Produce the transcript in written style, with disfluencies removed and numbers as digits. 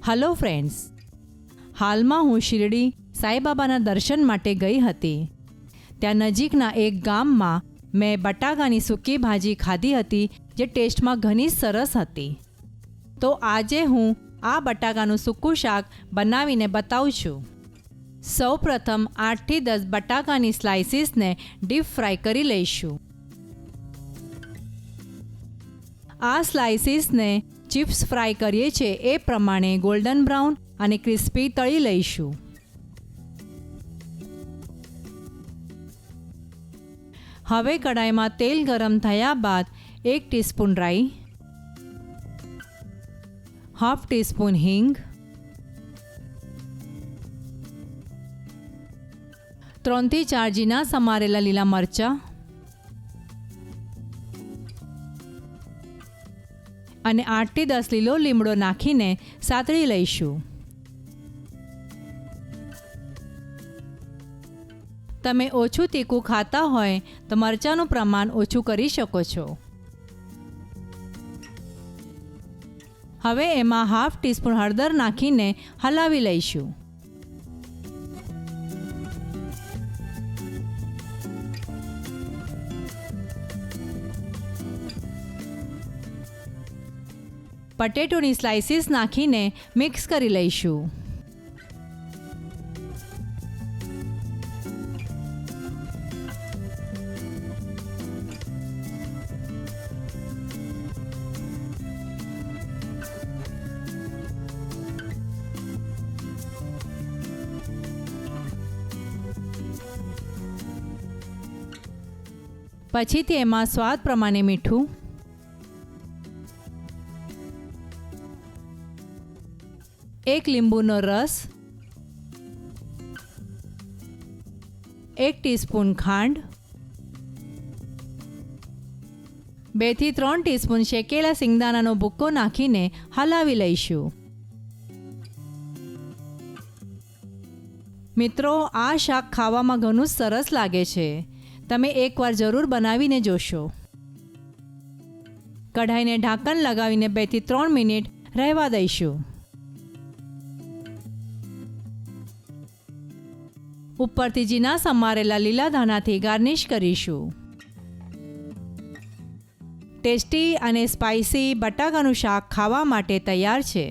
Hello friends, હાલમાં હું શિરડી સાંઈબાબાના દર્શન માટે ગઈ હતી. ત્યાં નજીકના એક ગામમાં મેં બટાકાની સૂકી ભાજી ખાધી હતી, જે ટેસ્ટમાં ઘણી સરસ હતી. તો આજે હું આ બટાકાનું સૂકું શાક બનાવીને બતાવું છું. સૌપ્રથમ 8 થી 10 બટાકાની સ્લાઇસીસને ડીપ ફ્રાય કરી લઈશું. આ સ્લાઇસીસને ચિપ્સ ફ્રાય કરીએ છીએ એ પ્રમાણે ગોલ્ડન બ્રાઉન અને ક્રિસ્પી તળી લઈશું. હવે કઢાઈમાં તેલ ગરમ થયા બાદ 1 ટીસ્પૂન રાઈ, હાફ ટીસ્પૂન હિંગ, 3 થી 4 ઝીણા સમારેલા લીલા મરચાં અને 8 થી 10 લીલો લીમડો નાખીને સાતળી લઈશું. તમે ઓછું તીખું ખાતા હોય તો મરચાંનું પ્રમાણ ઓછું કરી શકો છો. હવે એમાં હાફ ટીસ્પૂન હળદર નાખીને હલાવી લઈશું. પટેટોની સ્લાઇસીસ નાખીને મિક્સ કરી લઈશું. પછીથી એમાં સ્વાદ પ્રમાણે મીઠું, એક લીંબુનો રસ, 1 ટીસ્પૂન ખાંડ, 2 થી 3 ટીસ્પૂન શેકેલા સિંગદાણાનો ભૂક્કો નાખીને હલાવી લઈશું. મિત્રો, આ શાક ખાવામાં ઘણું સરસ લાગે છે. તમે એકવાર જરૂર બનાવીને જોશો. કઢાઈને ઢાંકણ લગાવીને 2 થી 3 મિનિટ રહેવા દઈશું. ઉપરથી ઝીણા સમારેલા લીલા ધાણાથી ગાર્નિશ કરીશું. ટેસ્ટી અને સ્પાઇસી બટાકાનું શાક ખાવા માટે તૈયાર છે.